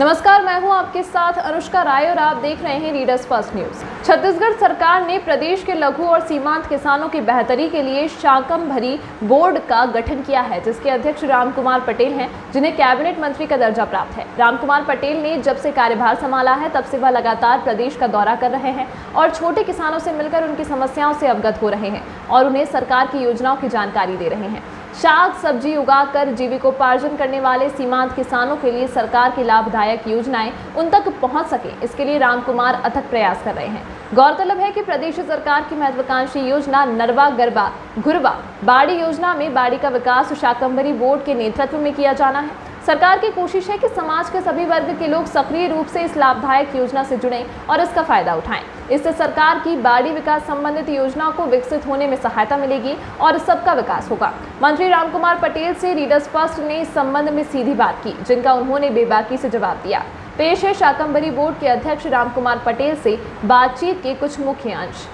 नमस्कार, मैं हूं आपके साथ अनुष्का राय और आप देख रहे हैं लीडर्स फर्स्ट न्यूज। छत्तीसगढ़ सरकार ने प्रदेश के लघु और सीमांत किसानों की बेहतरी के लिए शाकंभरी बोर्ड का गठन किया है, जिसके अध्यक्ष रामकुमार पटेल हैं, जिन्हें कैबिनेट मंत्री का दर्जा प्राप्त है। रामकुमार पटेल ने जब से कार्यभार संभाला है तब से वह लगातार प्रदेश का दौरा कर रहे हैं और छोटे किसानों से मिलकर उनकी समस्याओं से अवगत हो रहे हैं और उन्हें सरकार की योजनाओं की जानकारी दे रहे हैं। साग सब्जी उगाकर जीविकोपार्जन करने वाले सीमांत किसानों के लिए सरकार की लाभदायक योजनाएं उन तक पहुंच सके, इसके लिए रामकुमार अथक प्रयास कर रहे हैं। गौरतलब है कि प्रदेश सरकार की महत्वाकांक्षी योजना नरवा गरबा घुरवा बाड़ी योजना में बाड़ी का विकास शाकंभरी बोर्ड के नेतृत्व में किया जाना है। सरकार की कोशिश है कि समाज के सभी वर्ग के लोग सक्रिय रूप से इस लाभदायक योजना से जुड़ें और इसका फायदा उठाएं। इससे सरकार की बाड़ी विकास संबंधित योजनाओं को विकसित होने में सहायता मिलेगी और सबका विकास होगा। मंत्री रामकुमार पटेल से लीडर्स फर्स्ट ने इस संबंध में सीधी बात की, जिनका उन्होंने बेबाकी से जवाब दिया। पेश है शाकंभरी बोर्ड के अध्यक्ष रामकुमार पटेल से बातचीत के कुछ मुख्य अंश।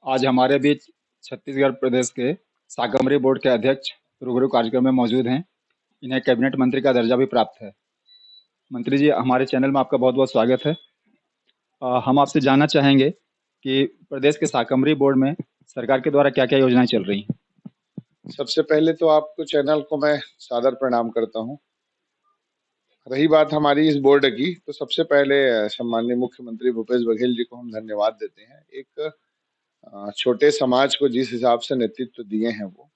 आज हमारे बीच छत्तीसगढ़ प्रदेश के शाकंभरी बोर्ड के अध्यक्ष रूबरू कार्यक्रम में मौजूद हैं। इन्हें कैबिनेट मंत्री का दर्जा भी प्राप्त है। मंत्री जी, हमारे चैनल में आपका बहुत बहुत स्वागत है। हम आपसे जानना चाहेंगे कि प्रदेश के शाकंभरी बोर्ड में सरकार के द्वारा क्या क्या योजनाएं चल रही हैं। सबसे पहले तो आपको चैनल को मैं सादर प्रणाम करता हूं। रही बात हमारी इस बोर्ड की, तो सबसे पहले सम्माननीय मुख्यमंत्री भूपेश बघेल जी को हम धन्यवाद देते हैं। एक छोटे समाज को जिस हिसाब से नेतृत्व दिए हैं, वो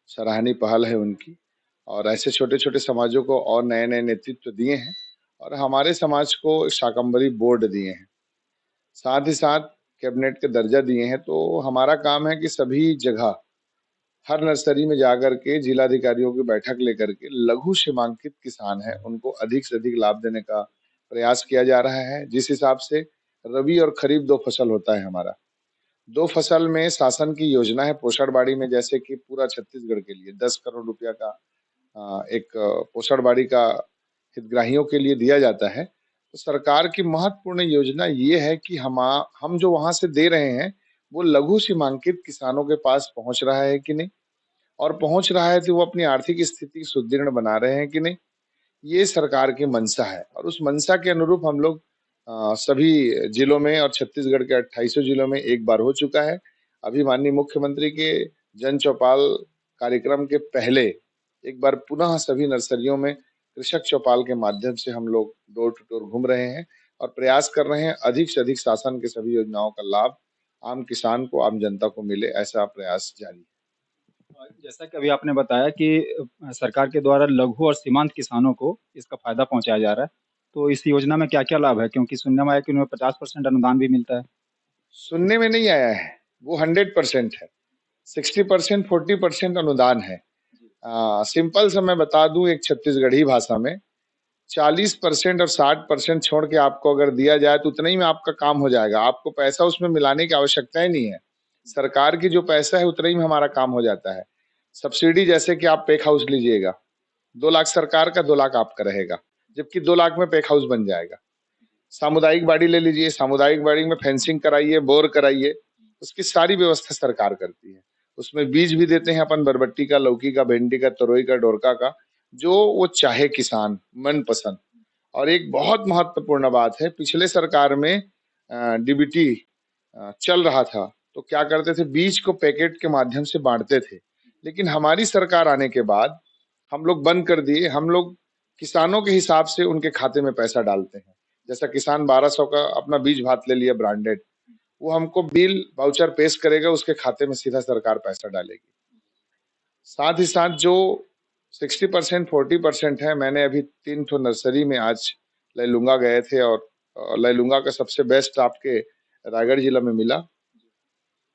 सराहनीय पहल है उनकी, और ऐसे छोटे छोटे समाजों को और नए नए नेतृत्व दिए हैं और हमारे समाज को शाकंभरी बोर्ड दिए हैं, साथ ही साथ कैबिनेट के दर्जा दिए हैं। तो हमारा काम है कि सभी जगह हर नर्सरी में जाकर के जिलाधिकारियों की बैठक लेकर के लघु सीमांकित किसान है उनको अधिक से अधिक लाभ देने का प्रयास किया जा रहा है। जिस हिसाब से रबी और खरीफ दो फसल होता है हमारा, दो फसल में शासन की योजना है पोषण बाड़ी में, जैसे कि पूरा छत्तीसगढ़ के लिए 10 करोड़ रुपया का एक पोषण बाड़ी का हितग्राहियों के लिए दिया जाता है। तो सरकार की महत्वपूर्ण योजना ये है कि हम जो वहां से दे रहे हैं वो लघु सीमांकित किसानों के पास पहुंच रहा है कि नहीं, और पहुंच रहा है तो वो अपनी आर्थिक स्थिति सुदृढ़ बना रहे हैं कि नहीं, ये सरकार की मंशा है। और उस मंशा के अनुरूप हम लोग सभी जिलों में और छत्तीसगढ़ के 28 जिलों में एक बार हो चुका है। अभी माननीय मुख्यमंत्री के जन चौपाल कार्यक्रम के पहले एक बार पुनः सभी नर्सरियों में कृषक चौपाल के माध्यम से हम लोग डोर टू डोर घूम रहे हैं और प्रयास कर रहे हैं अधिक से अधिक शासन के सभी योजनाओं का लाभ आम किसान को, आम जनता को मिले, ऐसा प्रयास जारी है। जैसा कि अभी आपने बताया कि सरकार के द्वारा लघु और सीमांत किसानों को इसका फायदा पहुंचाया जा रहा है, तो इस योजना में क्या क्या लाभ है? क्योंकि सुनने में आया कि उन्हें 50% अनुदान भी मिलता है। सुनने में नहीं आया है, वो 100% है। 60% 40% अनुदान है। सिंपल से मैं बता दूं एक छत्तीसगढ़ी भाषा में, 40% और 60% छोड़ के आपको अगर दिया जाए तो उतना ही में आपका काम हो जाएगा। आपको पैसा उसमें मिलाने की आवश्यकता ही नहीं है। सरकार की जो पैसा है उतना ही में हमारा काम हो जाता है। सब्सिडी जैसे कि आप पैक हाउस लीजिएगा, 2 लाख सरकार का, 2 लाख आपका रहेगा, जबकि 2 लाख में पैक हाउस बन जाएगा। सामुदायिक बाड़ी ले लीजिए, सामुदायिक बाड़ी में फेंसिंग कराइए, बोर कराइए, उसकी सारी व्यवस्था सरकार करती है। उसमें बीज भी देते हैं अपन बरबट्टी का, लौकी का, भिंडी का, तरोई का, डोरका का, जो वो चाहे किसान मन पसंद। और एक बहुत महत्वपूर्ण बात है, पिछले सरकार में डीबीटी चल रहा था तो क्या करते थे, बीज को पैकेट के माध्यम से बांटते थे। लेकिन हमारी सरकार आने के बाद हम लोग बंद कर दिए। हम लोग किसानों के हिसाब से उनके खाते में पैसा डालते हैं। जैसा किसान 1200 का अपना बीज भात ले लिया ब्रांडेड, वो हमको बिल वाउचर पेश करेगा, उसके खाते में सीधा सरकार पैसा डालेगी। साथ ही साथ जो 60% 40% है, मैंने अभी 3 ठो नर्सरी में आज लैलूंगा गए थे और लैलूंगा का सबसे बेस्ट आपके रायगढ़ जिला में मिला।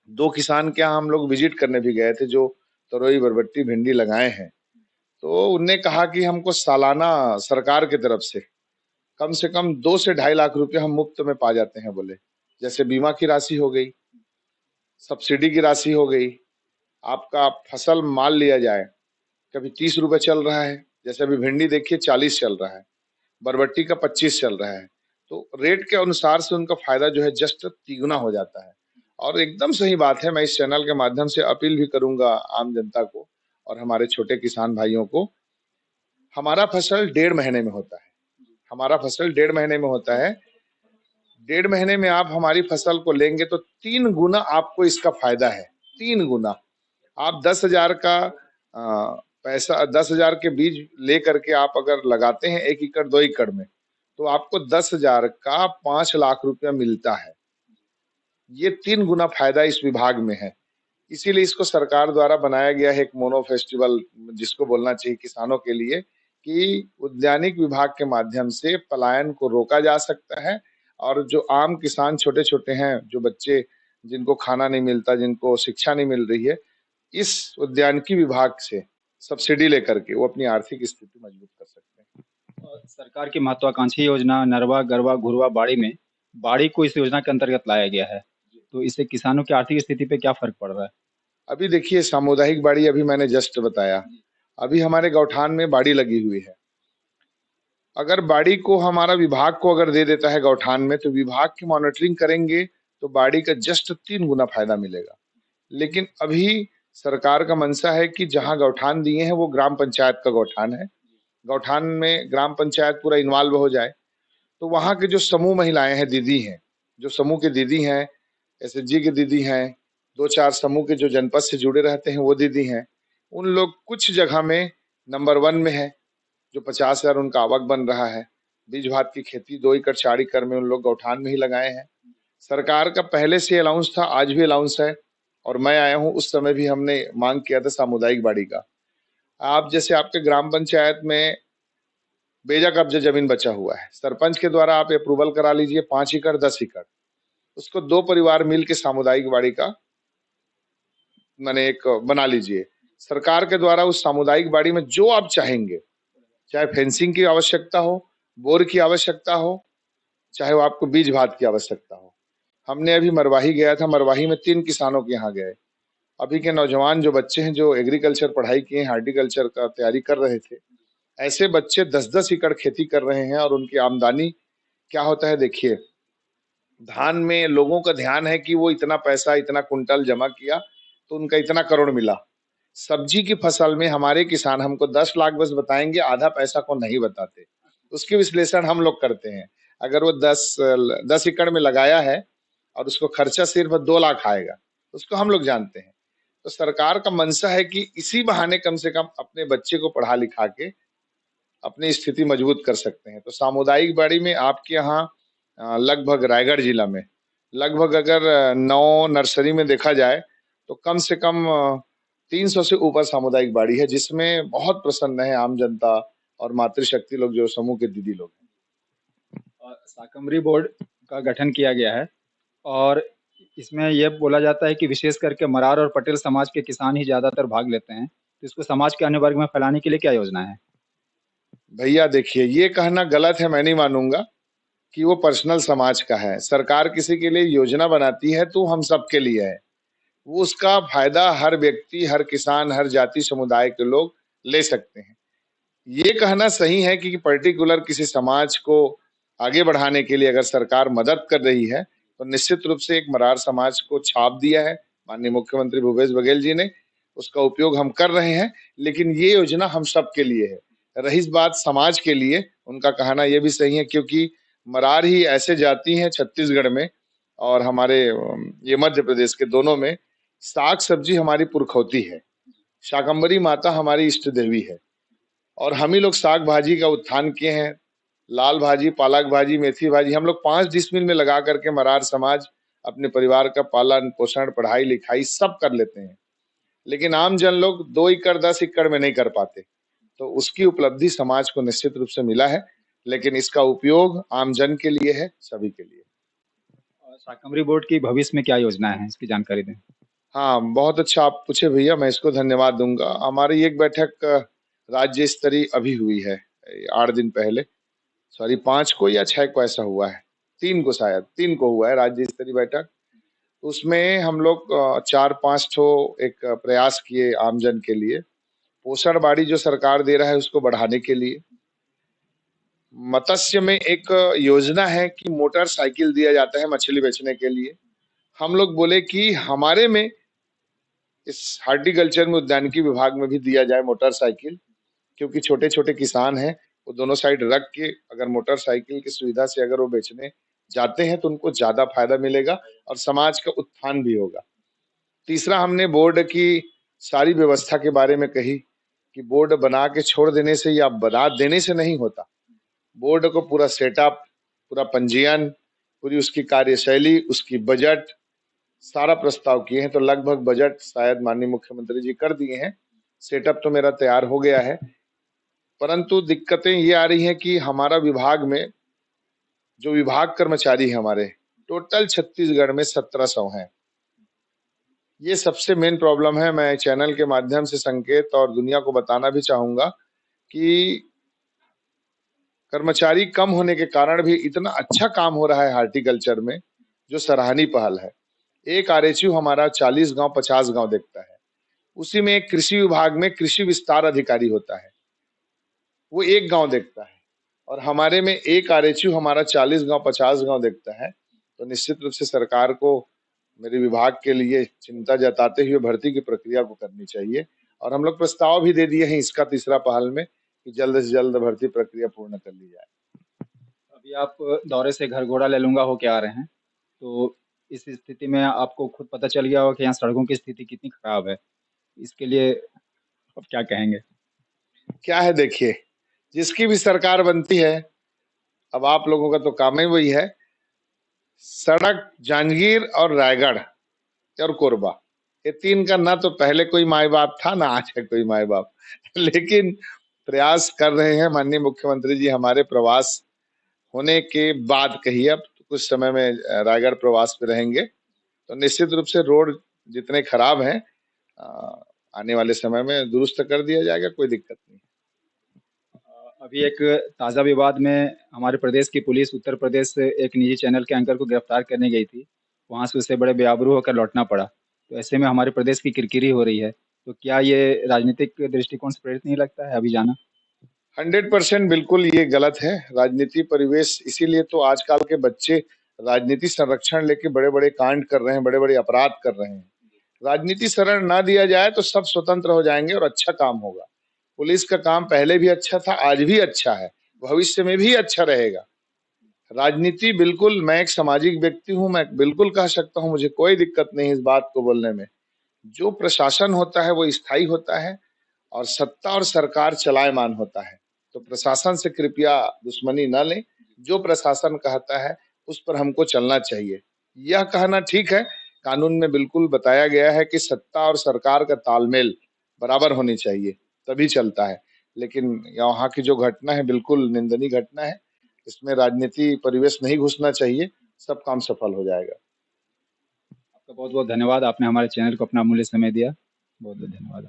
2 किसान के यहाँ हम लोग विजिट करने भी गए थे जो तरोई, बरबट्टी, भिंडी लगाए हैं। तो उनने कहा कि हमको सालाना सरकार की तरफ से कम 2 से 2.5 लाख रुपए हम मुफ्त में पा जाते हैं बोले। जैसे बीमा की राशि हो गई, सब्सिडी की राशि हो गई, आपका फसल माल लिया जाए, कभी 30 रुपए चल रहा है, जैसे अभी भिंडी देखिए 40 चल रहा है, बरबट्टी का 25 चल रहा है। तो रेट के अनुसार से उनका फायदा जो है जस्ट तिगुना हो जाता है। और एकदम सही बात है, मैं इस चैनल के माध्यम से अपील भी करूंगा आम जनता को और हमारे छोटे किसान भाइयों को हमारा फसल 1.5 महीने में होता है। हमारा फसल 1.5 महीने में होता है। 1.5 महीने में आप हमारी फसल को लेंगे तो 3 गुना आपको इसका फायदा है। 3 गुना आप 10,000 का पैसा, 10,000 के बीज ले करके आप अगर लगाते हैं 1 एकड़ 2 एकड़ में, तो आपको 10,000 का 5 लाख रुपया मिलता है। ये 3 गुना फायदा इस विभाग में है। इसीलिए इसको सरकार द्वारा बनाया गया है एक मोनो फेस्टिवल, जिसको बोलना चाहिए किसानों के लिए, कि उद्यानिक विभाग के माध्यम से पलायन को रोका जा सकता है। और जो आम किसान छोटे-छोटे हैं, जो बच्चे जिनको खाना नहीं मिलता, जिनको शिक्षा नहीं मिल रही है, इस उद्यानिकी विभाग से सब्सिडी लेकर के वो अपनी आर्थिक स्थिति मजबूत कर सकते हैं। सरकार की महत्वाकांक्षी योजना नरवा, गरवा, घुरवा, बाड़ी को इस योजना के अंतर्गत लाया गया है। तो इससे किसानों की आर्थिक स्थिति पे क्या फर्क पड़ रहा है? अभी देखिए, सामुदायिक बाड़ी अभी मैंने जस्ट बताया, अभी हमारे गौठान में बाड़ी लगी हुई है। अगर बाड़ी को हमारा विभाग को अगर दे देता है गौठान में, तो विभाग की मॉनिटरिंग करेंगे तो बाड़ी का जस्ट 3 गुना फायदा मिलेगा। लेकिन अभी सरकार का मंशा है कि जहां गौठान दिए हैं वो ग्राम पंचायत का गौठान है। गौठान में ग्राम पंचायत पूरा इन्वॉल्व हो जाए, तो वहां के जो समूह महिलाएं हैं, दीदी हैं, जो समूह के दीदी हैं, एसएचजी की दीदी हैं, 2-4 समूह के जो जनपद से जुड़े रहते हैं वो दीदी हैं, उन लोग कुछ जगह में नंबर 1 में है, जो 50,000 उनका आवक बन रहा है। बीज भात की खेती 2 एकड़ 4 एकड़ में उन लोग गौठान में ही लगाए हैं। सरकार का पहले से अलाउंस था, आज भी अलाउंस है, और मैं आया हूँ उस समय भी हमने मांग किया था सामुदायिक बाड़ी का। आप जैसे आपके ग्राम पंचायत में बेजा कब्जा जमीन बचा हुआ है, सरपंच के द्वारा आप अप्रूवल करा लीजिए 5 एकड़ 10 एकड़, उसको 2 परिवार मिल के सामुदायिक बाड़ी का माने एक बना लीजिए। सरकार के द्वारा उस सामुदायिक बाड़ी में जो आप चाहेंगे, चाहे फेंसिंग की आवश्यकता हो, बोर की आवश्यकता हो, चाहे वो आपको बीज भात की आवश्यकता हो। हमने अभी मरवाही गया था, मरवाही में 3 किसानों के यहाँ गए। अभी के नौजवान जो बच्चे हैं, जो एग्रीकल्चर पढ़ाई किए हैं, हार्टिकल्चर का तैयारी कर रहे थे, ऐसे बच्चे 10-10 एकड़ खेती कर रहे हैं और उनकी आमदनी क्या होता है देखिए। धान में लोगों का ध्यान है कि वो इतना पैसा, इतना कुंटल जमा किया तो उनका इतना करोड़ मिला। सब्जी की फसल में हमारे किसान हमको 10 लाख बस बताएंगे, आधा पैसा को नहीं बताते। उसकी विश्लेषण हम लोग करते हैं। अगर वो 10 एकड़ में लगाया है और उसको खर्चा सिर्फ 2 लाख आएगा, उसको हम लोग जानते हैं। तो सरकार का मंशा है कि इसी बहाने कम से कम अपने बच्चे को पढ़ा लिखा के अपनी स्थिति मजबूत कर सकते हैं। तो सामुदायिक बाड़ी में आपके यहाँ लगभग रायगढ़ जिला में लगभग अगर 9 नर्सरी में देखा जाए तो कम से कम 300 से ऊपर सामुदायिक बाड़ी है, जिसमें बहुत प्रसन्न है आम जनता और मातृशक्ति लोग, जो समूह के दीदी लोग हैं। शाकंभरी बोर्ड का गठन किया गया है और इसमें यह बोला जाता है कि विशेष करके मरार और पटेल समाज के किसान ही ज्यादातर भाग लेते हैं। तो इसको समाज के अन्य वर्ग में फैलाने के लिए क्या योजना है? भैया देखिए, ये कहना गलत है, मैं नहीं मानूंगा कि वो पर्सनल समाज का है। सरकार किसी के लिए योजना बनाती है तो हम सबके लिए है। वो उसका फायदा हर व्यक्ति, हर किसान, हर जाति समुदाय के लोग ले सकते हैं। ये कहना सही है कि पर्टिकुलर किसी समाज को आगे बढ़ाने के लिए अगर सरकार मदद कर रही है, तो निश्चित रूप से एक मरार समाज को छाप दिया है माननीय मुख्यमंत्री भूपेश बघेल जी ने, उसका उपयोग हम कर रहे हैं। लेकिन ये योजना हम सबके लिए है। रही बात समाज के लिए, उनका कहना ये भी सही है, क्योंकि मरार ही ऐसे जाति हैं छत्तीसगढ़ में और हमारे ये मध्य प्रदेश के, दोनों में साग सब्जी हमारी पुरखौती है। शाकंभरी माता हमारी इष्ट देवी है और हम ही लोग साग भाजी का उत्थान किए हैं। लाल भाजी, पालक भाजी, मेथी भाजी हम लोग 5 डिसमिल में लगा करके मरार समाज अपने परिवार का पालन पोषण, पढ़ाई लिखाई सब कर लेते हैं। लेकिन आम जन लोग 2 एकड़ 10 एकड़ में नहीं कर पाते। तो उसकी उपलब्धि समाज को निश्चित रूप से मिला है, लेकिन इसका उपयोग आम जन के लिए है, सभी के लिए। शाकंभरी बोर्ड की भविष्य में क्या योजना है, इसकी जानकारी दें। हाँ, बहुत अच्छा आप पूछे भैया, मैं इसको धन्यवाद दूंगा। हमारी एक बैठक राज्य स्तरीय अभी हुई है 8 दिन पहले, सॉरी 5 को या 6 को ऐसा हुआ है, 3 को शायद 3 को हुआ है राज्य स्तरीय बैठक। उसमें हम लोग 4-5 ठो एक प्रयास किए आमजन के लिए। पोषण बाड़ी जो सरकार दे रहा है उसको बढ़ाने के लिए। मत्स्य में एक योजना है कि मोटरसाइकिल दिया जाता है मछली बेचने के लिए। हम लोग बोले कि हमारे में इस हार्टिकल्चर में, उद्यानिकी विभाग में भी दिया जाए मोटरसाइकिल, क्योंकि छोटे छोटे किसान हैं, वो दोनों साइड रख के अगर मोटरसाइकिल की सुविधा से अगर वो बेचने जाते हैं तो उनको ज्यादा फायदा मिलेगा और समाज का उत्थान भी होगा। तीसरा, हमने बोर्ड की सारी व्यवस्था के बारे में कही कि बोर्ड बना के छोड़ देने से या बना देने से नहीं होता। बोर्ड को पूरा सेटअप, पूरा पंजीयन, पूरी उसकी कार्यशैली, उसकी बजट, सारा प्रस्ताव किए हैं। तो लगभग बजट शायद माननीय मुख्यमंत्री जी कर दिए हैं। सेटअप तो मेरा तैयार हो गया है, परंतु दिक्कतें ये आ रही हैं कि हमारा विभाग में जो विभाग कर्मचारी हैं हमारे, टोटल छत्तीसगढ़ में 1700 हैं। ये सबसे मेन प्रॉब्लम है। मैं चैनल के माध्यम से संकेत और दुनिया को बताना भी चाहूंगा कि कर्मचारी कम होने के कारण भी इतना अच्छा काम हो रहा है हार्टिकल्चर में, जो सराहनीय पहल है। एक आरएचयू हमारा 40 गांव 50 गांव देखता है। उसी में एक कृषि विभाग में कृषि विस्तार अधिकारी होता है, वो एक गांव देखता है, और हमारे में एक आरएचयू हमारा 40 गांव 50 गांव देखता है। तो निश्चित रूप से सरकार को मेरे विभाग के लिए चिंता जताते हुए भर्ती की प्रक्रिया को करनी चाहिए, और हम लोग प्रस्ताव भी दे दिए हैं इसका तीसरा पहल में कि जल्द से जल्द भर्ती प्रक्रिया पूर्ण कर ली जाए। अभी आप दौरे से घर घोड़ा ले लूंगा होके आ रहे हैं, तो इस स्थिति में आपको खुद पता चल गया होगा कि यहाँ सड़कों की स्थिति कितनी खराब है। इसके लिए आप क्या कहेंगे? क्या है, देखिए, जिसकी भी सरकार बनती है, अब आप लोगों का तो काम ही वही है, सड़क, जांजगीर और रायगढ़ और कोरबा, ये तीन का ना तो पहले कोई माई बाप था ना आज है कोई माई बाप लेकिन प्रयास कर रहे हैं माननीय मुख्यमंत्री जी। हमारे प्रवास होने के बाद कहिए, अब तो कुछ समय में रायगढ़ प्रवास पे रहेंगे, तो निश्चित रूप से रोड जितने खराब हैं आने वाले समय में दुरुस्त कर दिया जाएगा, कोई दिक्कत नहीं। अभी एक ताज़ा विवाद में हमारे प्रदेश की पुलिस उत्तर प्रदेश से एक निजी चैनल के एंकर को गिरफ्तार करने गई थी। वहां से उसे बड़े बेआबरू होकर लौटना पड़ा। तो ऐसे में हमारे प्रदेश की किरकिरी हो रही है। तो क्या ये राजनीतिक दृष्टिकोण से प्रेरित नहीं लगता है अभी जाना? 100% बिल्कुल ये गलत है। राजनीति परिवेश, इसीलिए तो आजकल के बच्चे राजनीति संरक्षण लेके बड़े बड़े कांड कर रहे हैं, बड़े बड़े अपराध कर रहे हैं। राजनीति शरण ना दिया जाए तो सब स्वतंत्र हो जाएंगे और अच्छा काम होगा। पुलिस का काम पहले भी अच्छा था, आज भी अच्छा है, भविष्य में भी अच्छा रहेगा। राजनीति बिल्कुल, मैं एक सामाजिक व्यक्ति हूं, मैं बिल्कुल कह सकता हूं, मुझे कोई दिक्कत नहीं इस बात को बोलने में। जो प्रशासन होता है वो स्थायी होता है और सत्ता और सरकार चलायमान होता है। तो प्रशासन से कृपया दुश्मनी न लें। जो प्रशासन कहता है उस पर हमको चलना चाहिए। यह कहना ठीक है, कानून में बिल्कुल बताया गया है कि सत्ता और सरकार का तालमेल बराबर होनी चाहिए, तभी चलता है। लेकिन यहाँ की जो घटना है बिल्कुल निंदनीय घटना है। इसमें राजनीति परिवेश नहीं घुसना चाहिए, सब काम सफल हो जाएगा। आपका बहुत बहुत धन्यवाद। आपने हमारे चैनल को अपना अमूल्य समय दिया। बहुत बहुत धन्यवाद।